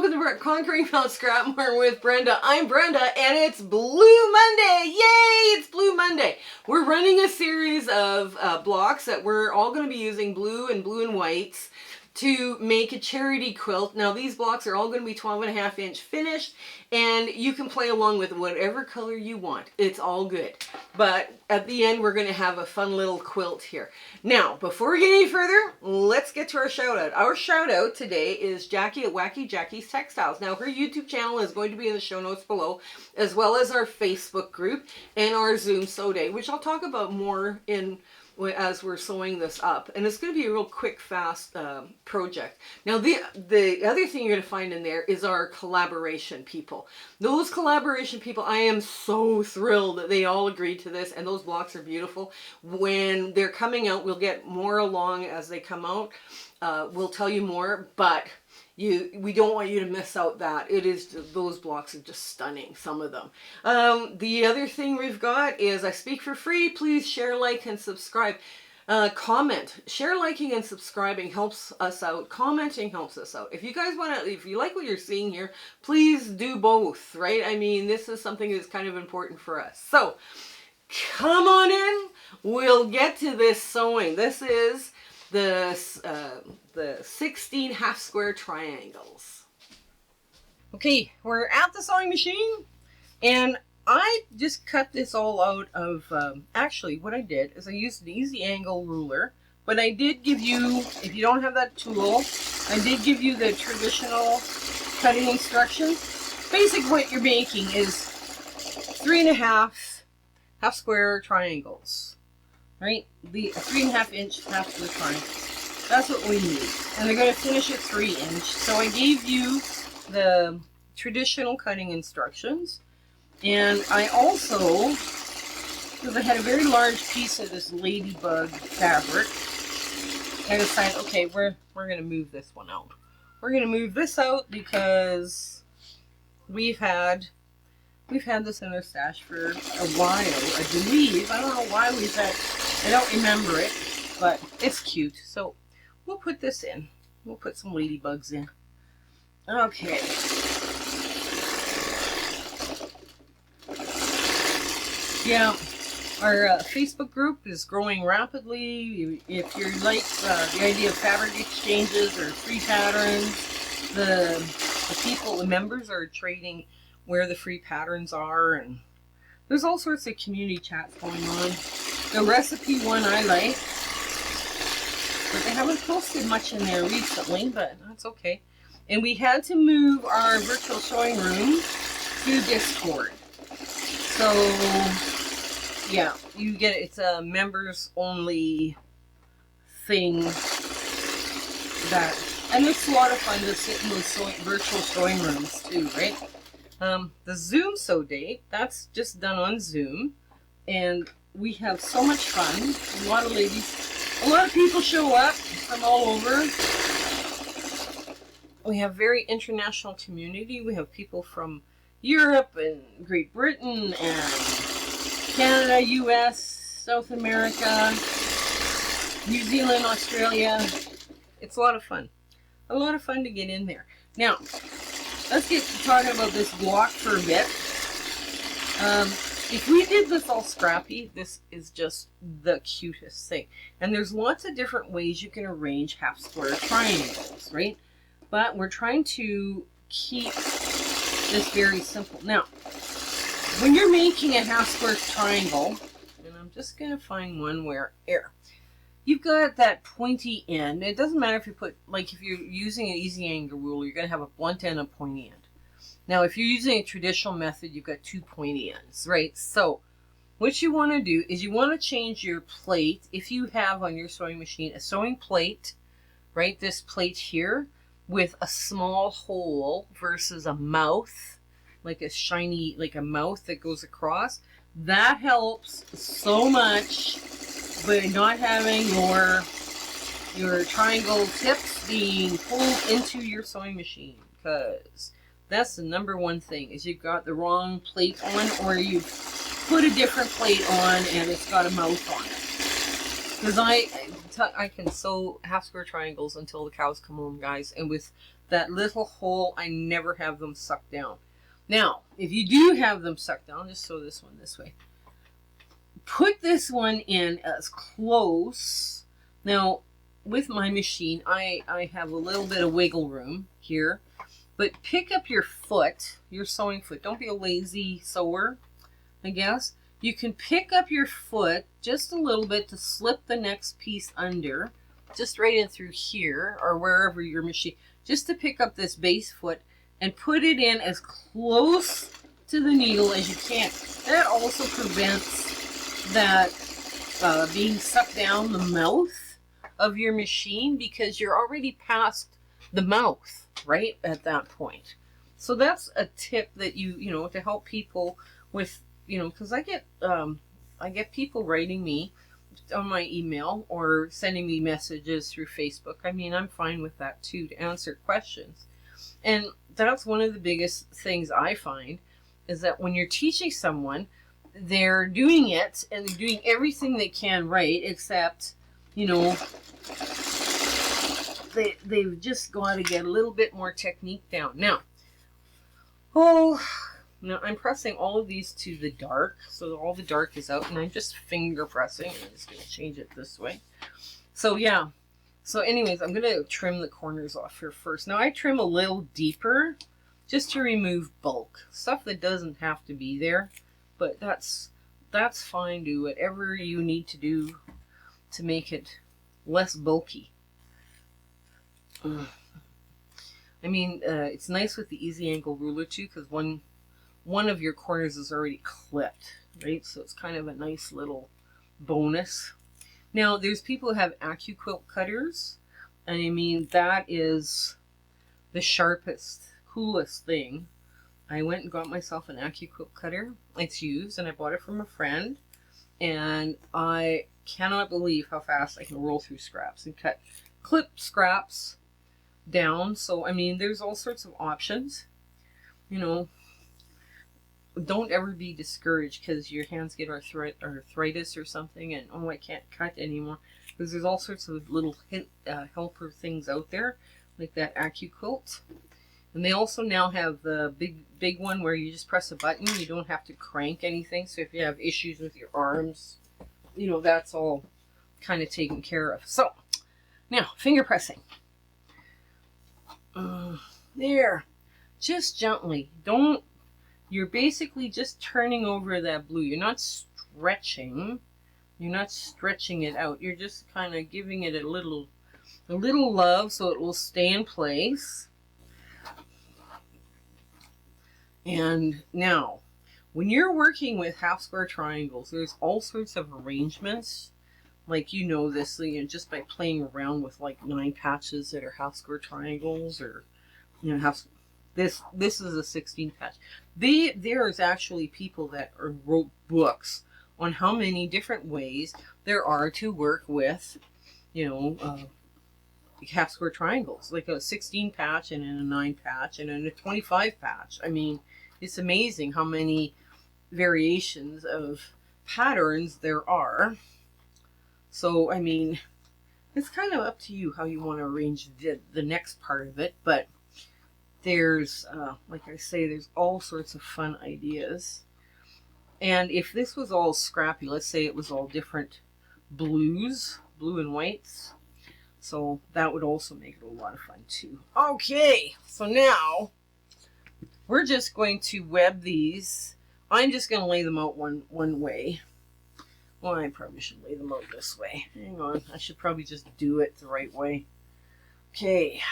welcome to Conquering Mount Scrapmore with Brenda. I'm Brenda, and it's Blue Monday! Yay! It's Blue Monday. We're running a series of blocks that we're all going to be using blue and whites to make a charity quilt. Now these blocks are all going to be 12.5-inch finished, and you can play along with whatever color you want. It's all good. But at the end we're going to have a fun little quilt here. Now, before we get any further, let's get to our shout out. Our shout out today is Jacky at Wacky, Jacky's Textiles. Now her YouTube channel is going to be in the show notes below, as well as our Facebook group and our Zoom sew day, which I'll talk about more as we're sewing this up, and it's going to be a real quick, fast project. Now the other thing you're going to find in there is our collaboration people. Those collaboration people, I am so thrilled that they all agreed to this, and those blocks are beautiful. When they're coming out, we'll get more along as they come out. We'll tell you more, but we don't want you to miss out that. Those blocks are just stunning, some of them. The other thing we've got is I speak for free. Please share, like, and subscribe. Comment. Share, liking, and subscribing helps us out. Commenting helps us out. If you guys if you like what you're seeing here, please do both, right? I mean, this is something that's kind of important for us. So, come on in. We'll get to this sewing. This is the 16 half square triangles. Okay, we're at the sewing machine, and I just cut this all out of, actually what I did is I used an easy angle ruler, but I did give you, if you don't have that tool, I did give you the traditional cutting instructions. Basically what you're making is 3.5 half square triangles. Right? The 3.5-inch half square triangles. That's what we need. And they're going to finish at 3-inch. So I gave you the traditional cutting instructions. And I also, because I had a very large piece of this ladybug fabric, I decided, okay, we're going to move this one out. We're going to move this out because we've had this in our stash for a while, I believe. I don't know why we've had, I don't remember it, but it's cute. So we'll put this in. We'll put some ladybugs in. Okay. Yeah, our Facebook group is growing rapidly. If you like the idea of fabric exchanges or free patterns, the people, the members are trading where the free patterns are, and there's all sorts of community chats going on. The recipe one I like, but they haven't posted much in there recently, but that's okay. And we had to move our virtual sewing room to Discord. So yeah, you get it's a members only thing and it's a lot of fun to sit in those virtual sewing rooms too, right? The Zoom sew day, that's just done on Zoom, and we have so much fun. A lot of people show up from all over. We have very international community. We have people from Europe and Great Britain and Canada, US, South America, New Zealand, Australia. It's a lot of fun. A lot of fun to get in there. Now, let's get to talking about this block for a bit. If we did this all scrappy, this is just the cutest thing. And there's lots of different ways you can arrange half square triangles, right? But we're trying to keep this very simple. Now, when you're making a half square triangle, and I'm just going to find one where, you've got that pointy end. It doesn't matter if you put, like if you're using an easy angle ruler, you're going to have a blunt end and a pointy end. Now, if you're using a traditional method, you've got 2 pointy ends, right? So, what you want to do is you want to change your plate. If you have on your sewing machine a sewing plate, right, this plate here, with a small hole versus a mouth, like a shiny, like a mouth that goes across, that helps so much by not having your triangle tips being pulled into your sewing machine, because that's the #1 thing, is you've got the wrong plate on, or you've put a different plate on and it's got a mouth on it. Because I can sew half square triangles until the cows come home, guys, and with that little hole, I never have them sucked down. Now, if you do have them sucked down, just sew this one this way. Put this one in as close. Now, with my machine, I have a little bit of wiggle room here. But pick up your foot, your sewing foot. Don't be a lazy sewer, I guess. You can pick up your foot just a little bit to slip the next piece under. Just right in through here or wherever your machine. Just to pick up this base foot and put it in as close to the needle as you can. That also prevents that being sucked down the mouth of your machine because you're already past the mouth, right, at that point. So that's a tip that you know, to help people with, you know, because I get people writing me on my email or sending me messages through Facebook. I mean, I'm fine with that too, to answer questions. And that's one of the biggest things I find is that when you're teaching someone, they're doing it and they're doing everything they can right, except, you know, they've just got to get a little bit more technique down. Now, now I'm pressing all of these to the dark, so all the dark is out, and I'm just finger pressing. I'm just going to change it this way. So yeah, so anyways, I'm going to trim the corners off here first. Now I trim a little deeper just to remove bulk, stuff that doesn't have to be there, but that's fine. Do whatever you need to do to make it less bulky. I mean, it's nice with the easy angle ruler too, because one of your corners is already clipped, right? So it's kind of a nice little bonus. Now, there's people who have AccuQuilt cutters, and I mean, that is the sharpest, coolest thing. I went and got myself an AccuQuilt cutter. It's used, and I bought it from a friend, and I cannot believe how fast I can roll through scraps and clip scraps down. So I mean, there's all sorts of options. You know, don't ever be discouraged because your hands get arthritis or something and I can't cut anymore, because there's all sorts of little helper things out there like that AccuQuilt. And they also now have the big one where you just press a button, you don't have to crank anything. So if you have issues with your arms, you know, that's all kind of taken care of. So now finger pressing. There, just gently. You're basically just turning over that blue. You're not stretching it out. You're just kind of giving it a little love so it will stay in place. And now, when you're working with half square triangles, there's all sorts of arrangements. Like, you know this, you know, just by playing around with like 9 patches that are half square triangles, or, you know, this is a 16 patch. There's actually people that wrote books on how many different ways there are to work with, you know, half square triangles, like a 16 patch and then a 9 patch and then a 25 patch. I mean, it's amazing how many variations of patterns there are. So, I mean, it's kind of up to you how you want to arrange the next part of it, but there's, like I say, there's all sorts of fun ideas. And if this was all scrappy, let's say it was all different blues, blue and whites, so that would also make it a lot of fun too. Okay, so now we're just going to web these. I'm just going to lay them out one way. Well, I probably should lay them out this way. Hang on, I should probably just do it the right way. Okay.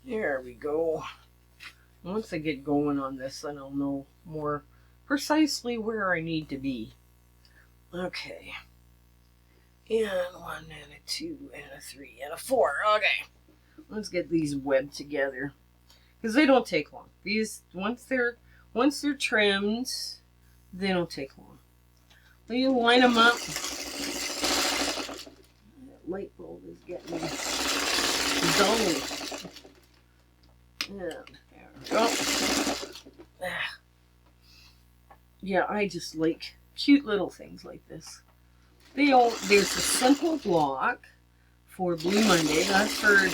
There we go. Once I get going on this, then I'll know more precisely where I need to be. Okay. And 1 and a 2 and a 3 and a 4. Okay. Let's get these webbed together, because they don't take long. These, once they're trimmed, they don't take long. So you line them up. That light bulb is getting dull. And there we go. Yeah, I just like cute little things like this. There's a simple block for Blue Monday. That's for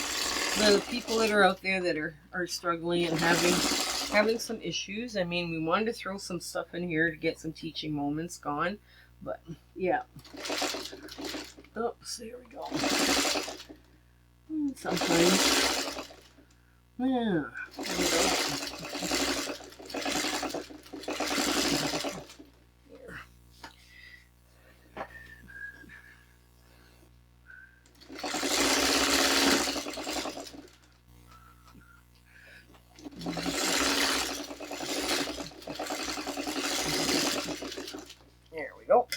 the people that are out there that are struggling and having some issues. I mean, we wanted to throw some stuff in here to get some teaching moments gone, but yeah. Oops, there we go. Sometimes, yeah. There we go. There we go.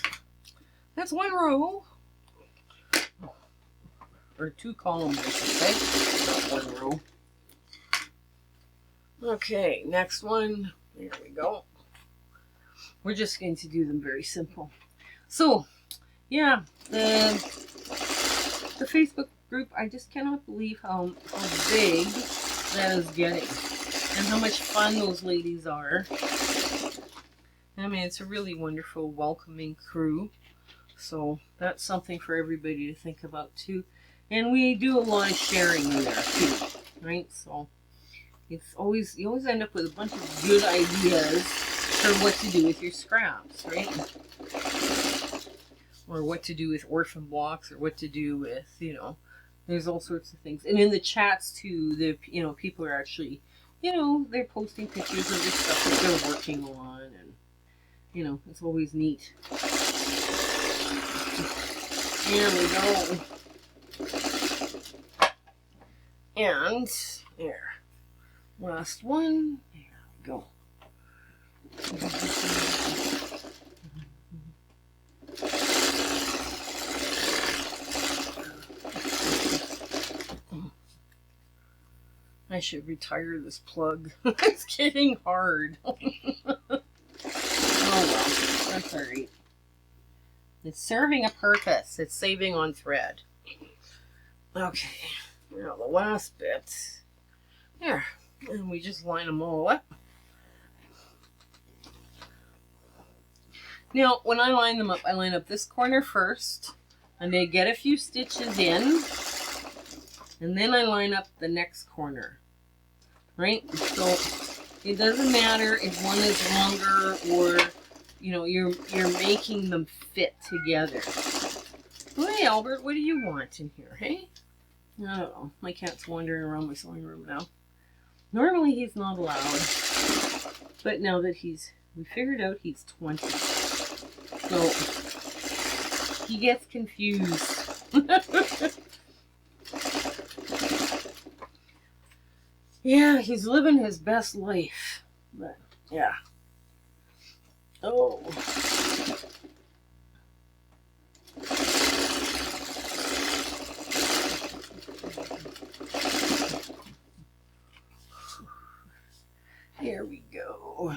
That's one row. Or 2 columns, I should say. Not 1 row. Okay, next one. There we go. We're just going to do them very simple. So, yeah, the Facebook group, I just cannot believe how big that is getting. And how much fun those ladies are. I mean, it's a really wonderful, welcoming crew. So that's something for everybody to think about too. And we do a lot of sharing in there too, right? So it's always, you always end up with a bunch of good ideas for what to do with your scraps, right? Or what to do with orphan blocks, or what to do with, you know, there's all sorts of things. And in the chats too, the, you know, people are actually, you know, they're posting pictures of the stuff that they're working on, and, you know, it's always neat. Here we go. And there. Last one. There we go. I should retire this plug. It's getting hard. Oh well, that's alright. It's serving a purpose. It's saving on thread. Okay, now the last bit. There, and we just line them all up. Now, when I line them up, I line up this corner first, and I get a few stitches in, and then I line up the next corner. Right? So it doesn't matter if one is longer or, you know, you're making them fit together. Well, hey, Albert, what do you want in here, hey? I don't know. My cat's wandering around my sewing room now. Normally he's not allowed, but now that we figured out he's 20, so he gets confused. Yeah, he's living his best life, but yeah. Oh. Here we go.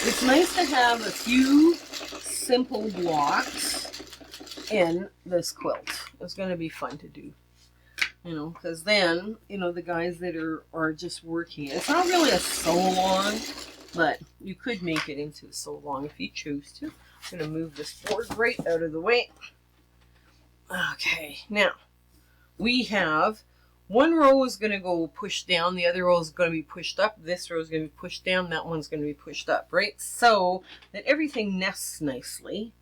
It's nice to have a few simple blocks in this quilt. It's going to be fun to do, you know, because then, you know, the guys that are just working, it's not really a sew along, but you could make it into a sew along if you choose to. I'm going to move this board right out of the way. Okay, now we have one row is going to go pushed down, the other row is going to be pushed up, this row is going to be pushed down, that one's going to be pushed up, right? So that everything nests nicely,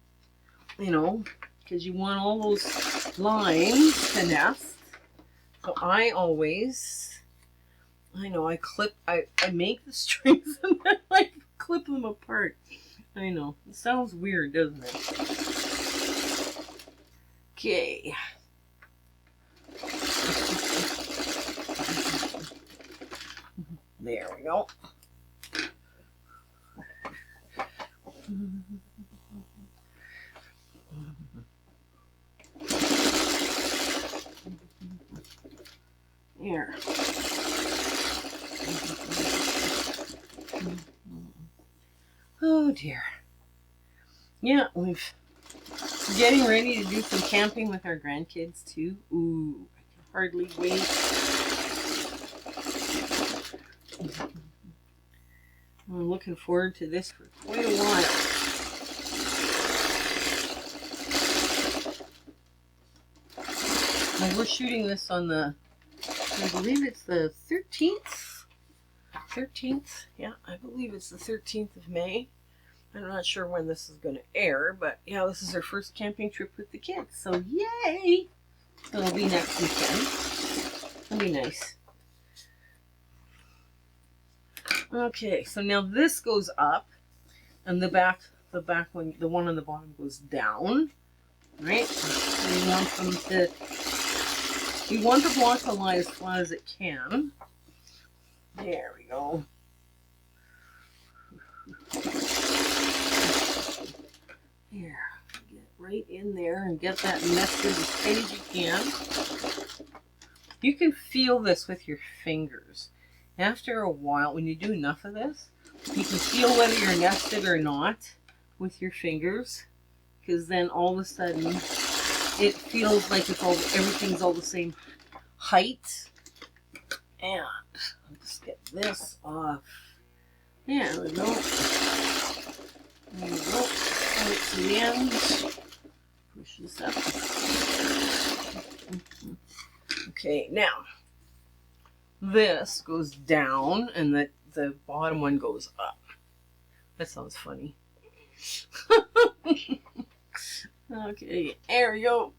you know, because you want all those lines to nest. So I always, I know, I make the strings and then I clip them apart. I know, it sounds weird, doesn't it? Okay. There we go. Here. Oh dear. Yeah, we're getting ready to do some camping with our grandkids too. Ooh, I can hardly wait. I'm looking forward to this for quite a while. we're shooting this on the, I believe it's the 13th. 13th? Yeah, I believe it's the 13th of May. I'm not sure when this is going to air, but yeah, this is our first camping trip with the kids. So yay! It'll be next weekend. It'll be nice. Okay, so now this goes up, and the back one, the one on the bottom goes down. Right? We want the block to lie as flat as it can. There we go. Here, get right in there and get that nested as tight as you can. You can feel this with your fingers. After a while, when you do enough of this, you can feel whether you're nested or not with your fingers, because then all of a sudden it feels like everything's all the same height. And let's get this off. Yeah, there we go. There we go. Out to the end. Push this up. Okay, now this goes down and the bottom one goes up. That sounds funny. Okay, there we go.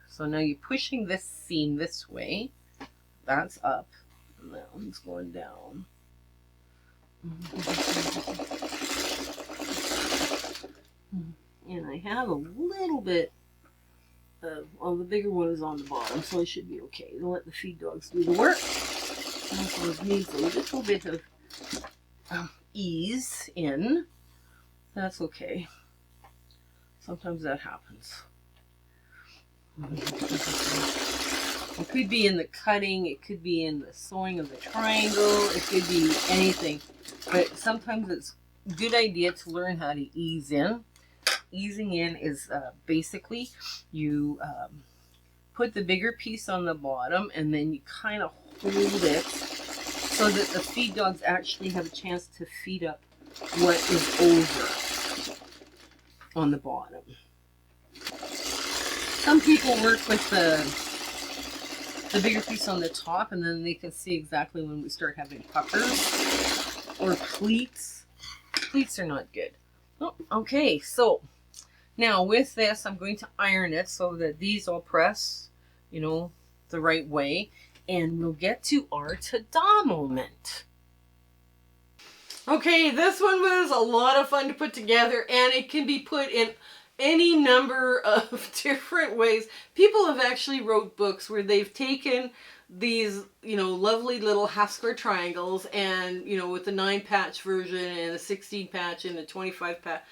So now you're pushing this seam this way. That's up. And that one's going down. And I have a little bit of, well, the bigger one is on the bottom, so I should be okay. I'll let the feed dogs do the work. Also, it needs a little bit of ease in. That's okay. Sometimes that happens. It could be in the cutting, it could be in the sewing of the triangle, it could be anything. But sometimes it's a good idea to learn how to ease in. Easing in is basically you put the bigger piece on the bottom and then you kind of hold it so that the feed dogs actually have a chance to feed up what is over on the bottom. Some people work with the bigger piece on the top, and then they can see exactly when we start having puckers or pleats. Pleats are not good. Oh, okay, so now with this, I'm going to iron it so that these all press, you know, the right way, and we'll get to our ta-da moment. Okay, this one was a lot of fun to put together, and it can be put in any number of different ways. People have actually wrote books where they've taken these, you know, lovely little half square triangles and, you know, with the 9-patch version and a 16-patch and a 25-patch,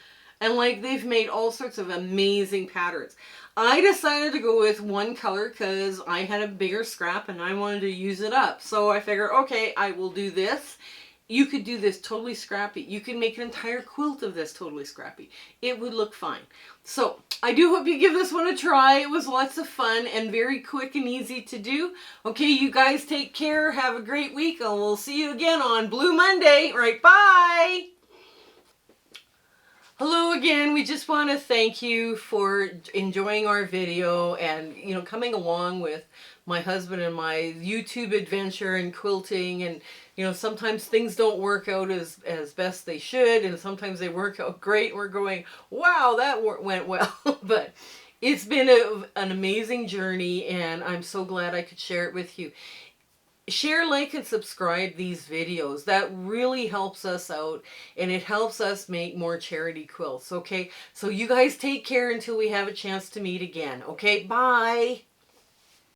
and like they've made all sorts of amazing patterns. I decided to go with one color because I had a bigger scrap and I wanted to use it up. So I figured, okay, I will do this. You could do this totally scrappy. You can make an entire quilt of this totally scrappy. It would look fine. So I do hope you give this one a try. It was lots of fun and very quick and easy to do. Okay, you guys take care. Have a great week, and we'll see you again on Blue Monday. All right, bye. Hello again. We just want to thank you for enjoying our video and, you know, coming along with my husband and my YouTube adventure and quilting. And, you know, sometimes things don't work out as best they should, and sometimes they work out great. We're going, wow, that went well. But it's been an amazing journey, and I'm so glad I could share it with you. Share, like, and subscribe these videos. That really helps us out, and it helps us make more charity quilts, okay? So you guys take care until we have a chance to meet again, okay? Bye!